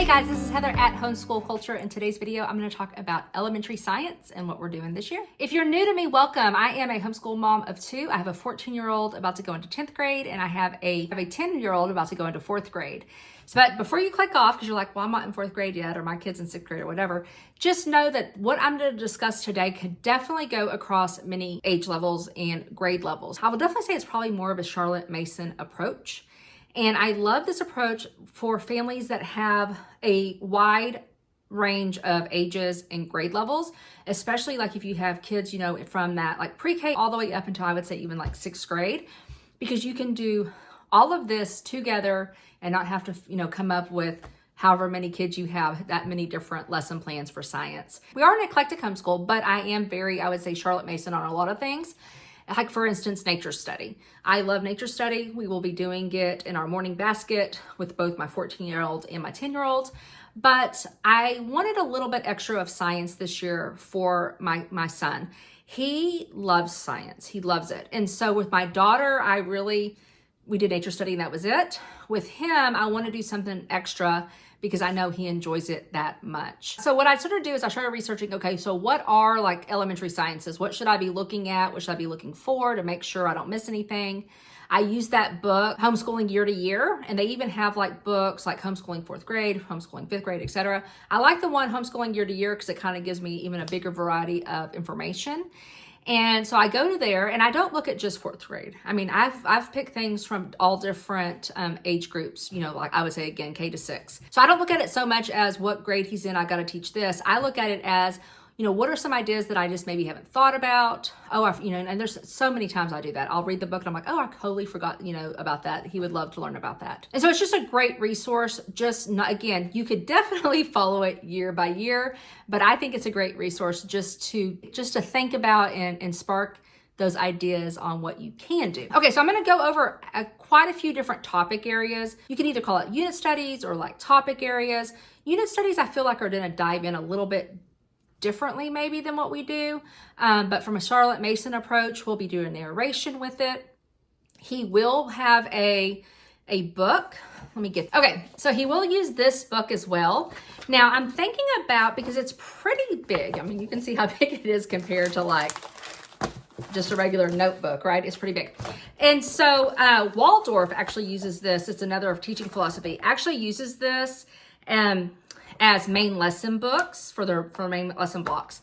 Hey guys, this is Heather at Homeschool Culture. In today's video, I'm going to talk about elementary science and what we're doing this year. If you're new to me, welcome. I am a homeschool mom of two. I have a 14-year-old about to go into 10th grade, and I have a 10-year-old about to go into 4th grade. So, but before you click off, because you're like, well, I'm not in 4th grade yet, or my kid's in 6th grade or whatever, just know that what I'm going to discuss today could definitely go across many age levels and grade levels. I will definitely say it's probably more of a Charlotte Mason approach. And I love this approach for families that have a wide range of ages and grade levels, especially like if you have kids, you know, from that like pre-K all the way up until I would say even like 6th grade, because you can do all of this together and not have to, you know, come up with however many kids you have, that many different lesson plans for science. We are an eclectic homeschool, but I am very, I would say, Charlotte Mason on a lot of things. Like for instance, nature study. I love nature study. We will be doing it in our morning basket with both my 14-year-old and my 10-year-old. But I wanted a little bit extra of science this year for my son. He loves science. He loves it. And so with my daughter, we did nature study and that was it. With him, I want to do something extra because I know he enjoys it that much. So what I started to do is I started researching, okay, so what are like elementary sciences? What should I be looking at? What should I be looking for to make sure I don't miss anything? I use that book, Homeschooling Year to Year, and they even have like books like Homeschooling 4th grade, Homeschooling 5th grade, etc. I like the one Homeschooling Year to Year because it kind of gives me even a bigger variety of information. And so I go to there and I don't look at just 4th grade. I mean, I've picked things from all different age groups, you know, like I would say again, K to 6. So I don't look at it so much as what grade he's in, I got to teach this. I look at it as, you know, what are some ideas that I just maybe haven't thought about? And there's so many times I do that. I'll read the book and I'm like, oh, I totally forgot, you know, about that. He would love to learn about that. And so it's just a great resource. Again, you could definitely follow it year by year, but I think it's a great resource just to think about and spark those ideas on what you can do. Okay, so I'm going to go over quite a few different topic areas. You can either call it unit studies or like topic areas. Unit studies, I feel like are going to dive in a little bit differently maybe than what we do. But from a Charlotte Mason approach, we'll be doing narration with it. He will have a book. Okay, so he will use this book as well. Now I'm thinking about, because it's pretty big. I mean, you can see how big it is compared to like just a regular notebook, right? It's pretty big. And so Waldorf actually uses this. It's another of teaching philosophy, actually uses this as main lesson books for main lesson blocks.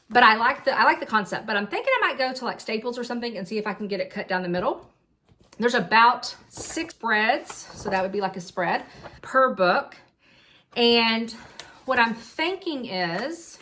But I like the concept, but I'm thinking I might go to like Staples or something and see if I can get it cut down the middle. There's about 6 spreads, so that would be like a spread per book. And what I'm thinking is,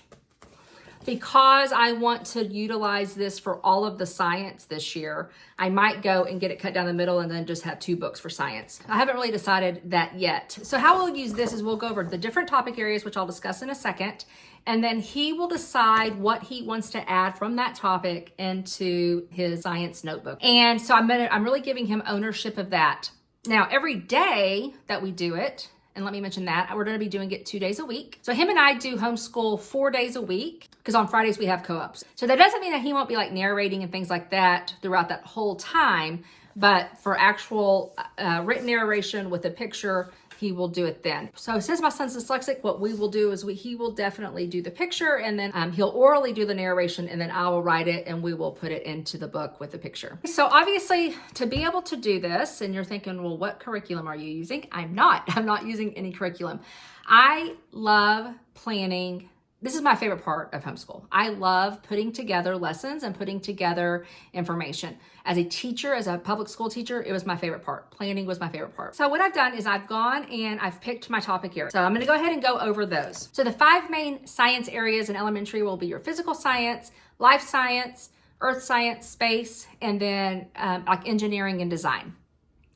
because I want to utilize this for all of the science this year, I might go and get it cut down the middle and then just have 2 books for science. I haven't really decided that yet. So how we'll use this is we'll go over the different topic areas, which I'll discuss in a second, and then he will decide what he wants to add from that topic into his science notebook. And so I'm really giving him ownership of that. Now, every day that we do it, and let me mention that we're going to be doing it 2 days a week. So him and I do homeschool 4 days a week because on Fridays we have co-ops. So that doesn't mean that he won't be like narrating and things like that throughout that whole time, but for actual written narration with a picture, he will do it then. So since my son's dyslexic, what we will do is he will definitely do the picture, and then he'll orally do the narration, and then I will write it and we will put it into the book with the picture. So obviously to be able to do this, and you're thinking, well, what curriculum are you using? I'm not using any curriculum. I love planning. This is my favorite part of homeschool. I love putting together lessons and putting together information. As a teacher, as a public school teacher, it was my favorite part. Planning was my favorite part. So what I've done is I've gone and I've picked my topic areas. So I'm going to go ahead and go over those. So the 5 main science areas in elementary will be your physical science, life science, earth science, space, and then like engineering and design.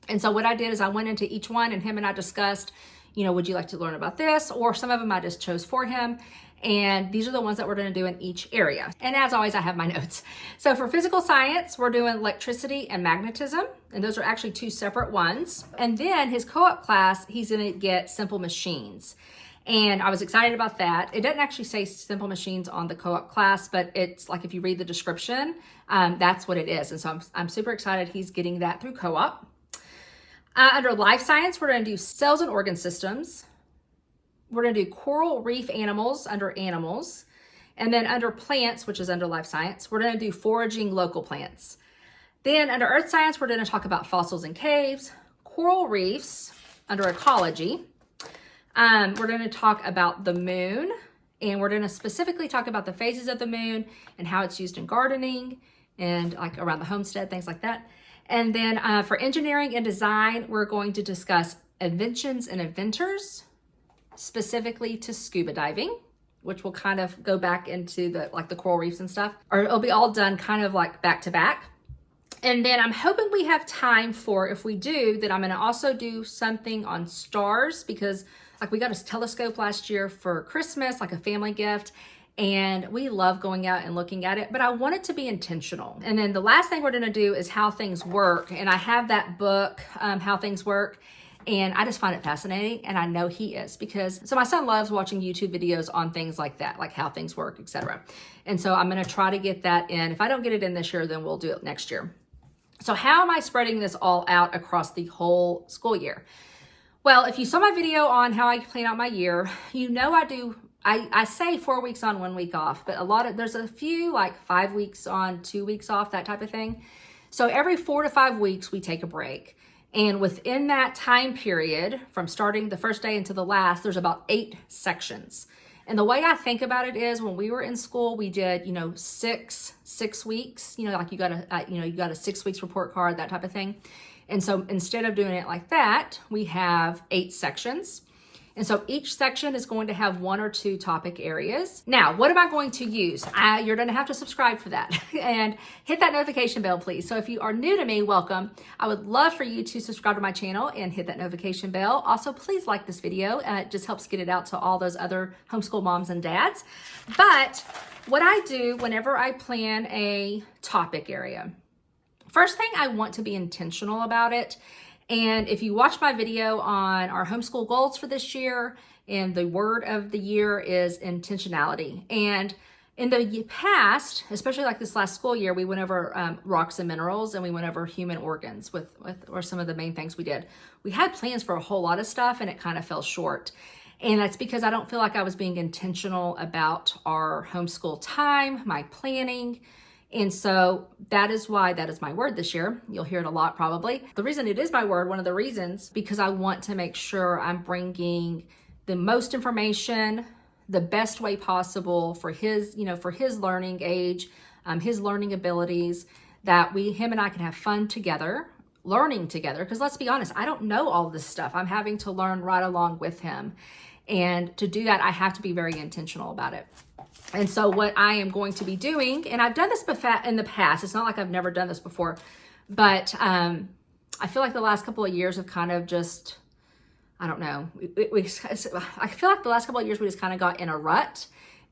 And so what I did is I went into each one and him and I discussed, you know, would you like to learn about this? Or some of them I just chose for him. And these are the ones that we're going to do in each area. And as always, I have my notes. So for physical science, we're doing electricity and magnetism. And those are actually 2 separate ones. And then his co-op class, he's going to get simple machines. And I was excited about that. It doesn't actually say simple machines on the co-op class, but it's like if you read the description, that's what it is. And so I'm super excited he's getting that through co-op. Under life science, we're going to do cells and organ systems, We're gonna do coral reef animals under animals. And then under plants, which is under life science, we're gonna do foraging local plants. Then under earth science, we're gonna talk about fossils and caves, coral reefs under ecology. We're gonna talk about the moon, and we're gonna specifically talk about the phases of the moon and how it's used in gardening and like around the homestead, things like that. And then for engineering and design, we're going to discuss inventions and inventors, specifically to scuba diving, which will kind of go back into the coral reefs and stuff, or it'll be all done kind of like back to back. And then I'm hoping we have time for, if we do, that I'm gonna also do something on stars, because like we got a telescope last year for Christmas, like a family gift, and we love going out and looking at it, but I want it to be intentional. And then the last thing we're gonna do is how things work. And I have that book, How Things Work, and I just find it fascinating, and I know he is, because so my son loves watching YouTube videos on things like that, like how things work, etc. And so I'm gonna try to get that in. If I don't get it in this year, then we'll do it next year. So how am I spreading this all out across the whole school year? Well, if you saw my video on how I plan out my year, you know I say 4 weeks on, 1 week off, but there's a few like 5 weeks on, 2 weeks off, that type of thing. So every 4 to 5 weeks, we take a break. And within that time period, from starting the first day until the last, there's about 8 sections. And the way I think about it is, when we were in school, we did, six weeks, like you got a 6 weeks report card, that type of thing. And so instead of doing it like that, we have 8 sections. And so each section is going to have 1 or 2 topic areas. Now, what am I going to use? You're going to have to subscribe for that and hit that notification bell, please. So if you are new to me, welcome. I would love for you to subscribe to my channel and hit that notification bell. Also, please like this video. It just helps get it out to all those other homeschool moms and dads. But what I do whenever I plan a topic area, first thing, I want to be intentional about it. And if you watch my video on our homeschool goals for this year, and the word of the year is intentionality. And in the past, especially like this last school year, we went over rocks and minerals, and we went over human organs or some of the main things we did. We had plans for a whole lot of stuff, and it kind of fell short. And that's because I don't feel like I was being intentional about our homeschool time, my planning. And so that is why that is my word this year. You'll hear it a lot probably. The reason it is my word, one of the reasons, because I want to make sure I'm bringing the most information, the best way possible for his learning age, his learning abilities, that him and I can have fun together, learning together. Because let's be honest, I don't know all of this stuff. I'm having to learn right along with him. And to do that, I have to be very intentional about it. And so what I am going to be doing, and I've done this in the past, it's not like I've never done this before, but I feel like the last couple of years have kind of just, I don't know, I feel like the last couple of years we just kind of got in a rut,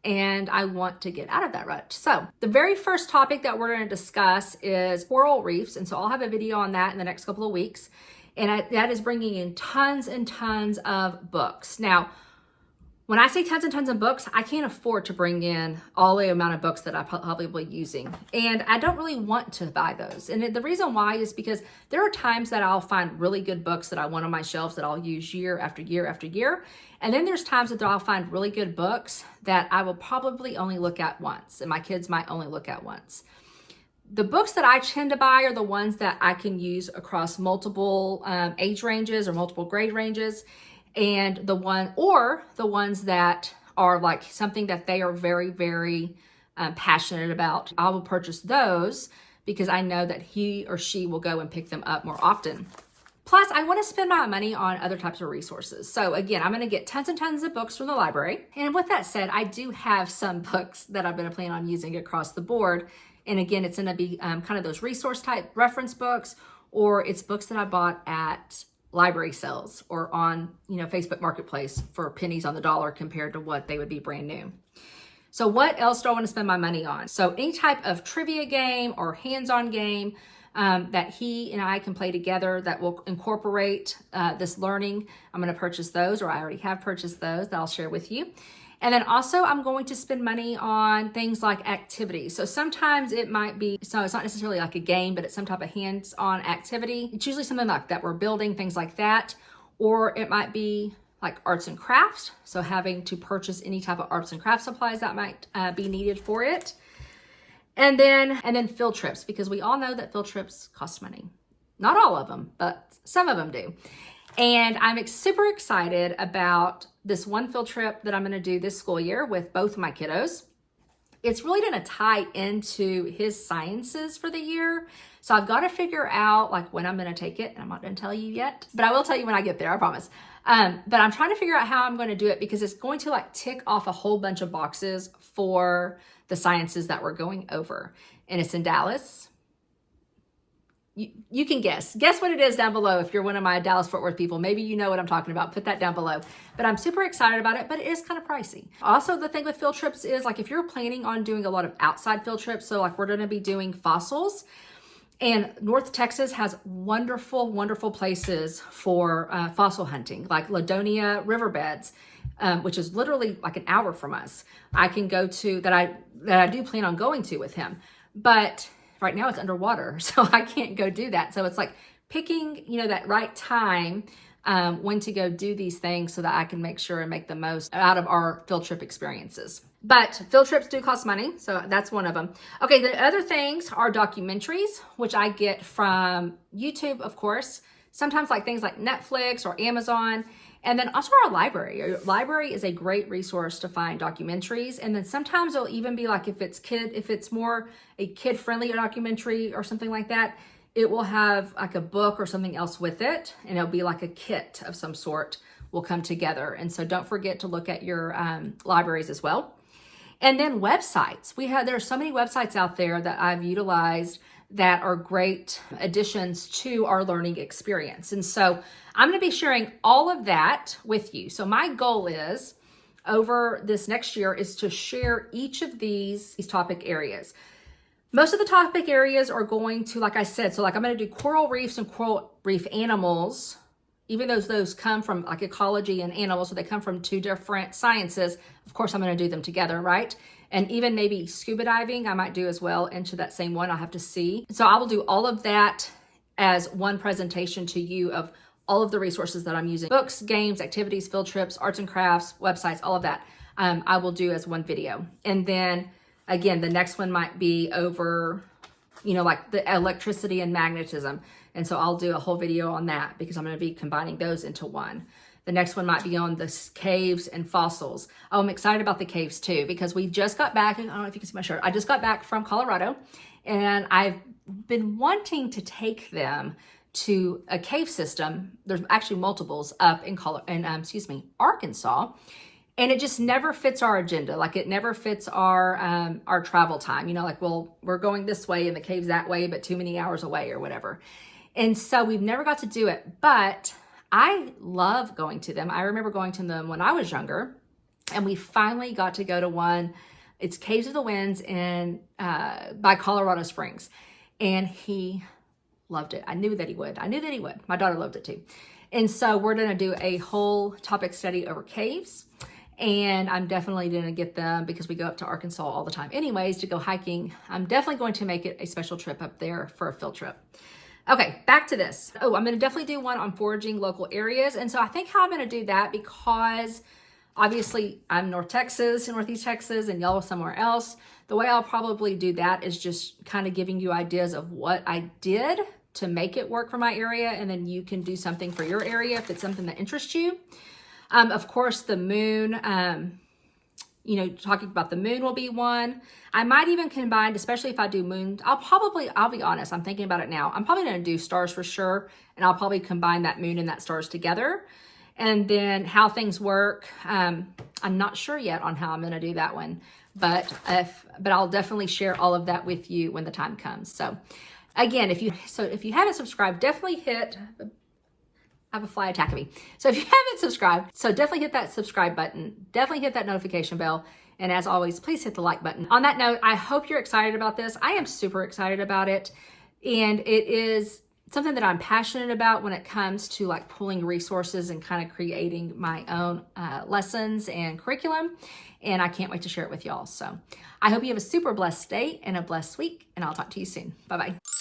and I want to get out of that rut. So the very first topic that we're going to discuss is coral reefs, and so I'll have a video on that in the next couple of weeks, and that is bringing in tons and tons of books. Now, when I say tons and tons of books, I can't afford to bring in all the amount of books that I'm probably using. And I don't really want to buy those. And the reason why is because there are times that I'll find really good books that I want on my shelves that I'll use year after year after year. And then there's times that I'll find really good books that I will probably only look at once, and my kids might only look at once. The books that I tend to buy are the ones that I can use across multiple age ranges or multiple grade ranges. And the ones that are like something that they are very, very passionate about. I will purchase those because I know that he or she will go and pick them up more often. Plus, I want to spend my money on other types of resources. So again, I'm going to get tons and tons of books from the library. And with that said, I do have some books that I'm going to plan on using across the board. And again, it's going to be kind of those resource type reference books, or it's books that I bought at library sales or on Facebook Marketplace for pennies on the dollar compared to what they would be brand new. So what else do I want to spend my money on? So any type of trivia game or hands-on game that he and I can play together that will incorporate this learning, I'm going to purchase those, or I already have purchased those that I'll share with you. And then also I'm going to spend money on things like activities. So sometimes it might be, so it's not necessarily like a game, but it's some type of hands-on activity. It's usually something like that we're building, things like that. Or it might be like arts and crafts, so having to purchase any type of arts and craft supplies that might be needed for it. And then field trips, because we all know that field trips cost money. Not all of them, but some of them do. And I'm super excited about this one field trip that I'm going to do this school year with both of my kiddos. It's really going to tie into his sciences for the year. So I've got to figure out like when I'm going to take it. And I'm not going to tell you yet, but I will tell you when I get there, I promise. But I'm trying to figure out how I'm going to do it, because it's going to like tick off a whole bunch of boxes for the sciences that we're going over. And it's in Dallas. You can guess what it is down below. If you're one of my Dallas Fort Worth people, maybe you know what I'm talking about. Put that down below. But I'm super excited about it, but it is kind of pricey. Also, the thing with field trips is like if you're planning on doing a lot of outside field trips, so like we're going to be doing fossils, and North Texas has wonderful, wonderful places for fossil hunting, like Ladonia riverbeds, which is literally like an hour from us. I can go to that I do plan on going to with him, but right now it's underwater, so I can't go do that. So it's like picking, that right time when to go do these things so that I can make sure and make the most out of our field trip experiences. But field trips do cost money, so that's one of them. Okay, the other things are documentaries, which I get from YouTube, of course. Sometimes like things like Netflix or Amazon. And then also our library. Our library is a great resource to find documentaries. And then sometimes it'll even be like if it's more a kid-friendly documentary or something like that, it will have like a book or something else with it. And it'll be like a kit of some sort will come together. And so don't forget to look at your libraries as well. And then websites. There are so many websites out there that I've utilized that are great additions to our learning experience. And so I'm going to be sharing all of that with you. So my goal is over this next year is to share each of these topic areas. Most of the topic areas are going to, like I said, so like I'm going to do coral reefs and coral reef animals, even though those come from like ecology and animals, so they come from two different sciences. Of course, I'm going to do them together, right? And even maybe scuba diving, I might do as well into that same one. I'll have to see. So I will do all of that as one presentation to you of all of the resources that I'm using. Books, games, activities, field trips, arts and crafts, websites, all of that. I will do as one video. And then again, the next one might be over, like the electricity and magnetism. And so I'll do a whole video on that because I'm going to be combining those into one. The next one might be on the caves and fossils. Oh, I'm excited about the caves too, because we just got back. I don't know if you can see my shirt. I just got back from Colorado, and I've been wanting to take them to a cave system. There's actually multiples up in Arkansas. And it just never fits our agenda. Like it never fits our travel time. We're going this way and the cave's that way, but too many hours away or whatever. And so we've never got to do it, but I love going to them. I remember going to them when I was younger, and we finally got to go to one. It's Caves of the Winds by Colorado Springs. And he loved it. I knew that he would. My daughter loved it too. And so we're going to do a whole topic study over caves. And I'm definitely going to get them, because we go up to Arkansas all the time anyways to go hiking. I'm definitely going to make it a special trip up there for a field trip. Okay, back to this. I'm going to definitely do one on foraging local areas. And so I think how I'm going to do that, because obviously I'm Northeast Texas, and y'all are somewhere else. The way I'll probably do that is just kind of giving you ideas of what I did to make it work for my area. And then you can do something for your area if it's something that interests you. Of course, the moon, talking about the moon will be one. I might even combine, especially if I do moon, I'll be honest, I'm thinking about it now. I'm probably going to do stars for sure. And I'll probably combine that moon and that stars together. And then how things work. I'm not sure yet on how I'm going to do that one, but I'll definitely share all of that with you when the time comes. So again, if you haven't subscribed, definitely hit, I have a fly attacking me. So if you haven't subscribed, definitely hit that subscribe button. Definitely hit that notification bell. And as always, please hit the like button. On that note, I hope you're excited about this. I am super excited about it. And it is something that I'm passionate about when it comes to like pulling resources and kind of creating my own lessons and curriculum. And I can't wait to share it with y'all. So I hope you have a super blessed day and a blessed week. And I'll talk to you soon. Bye-bye.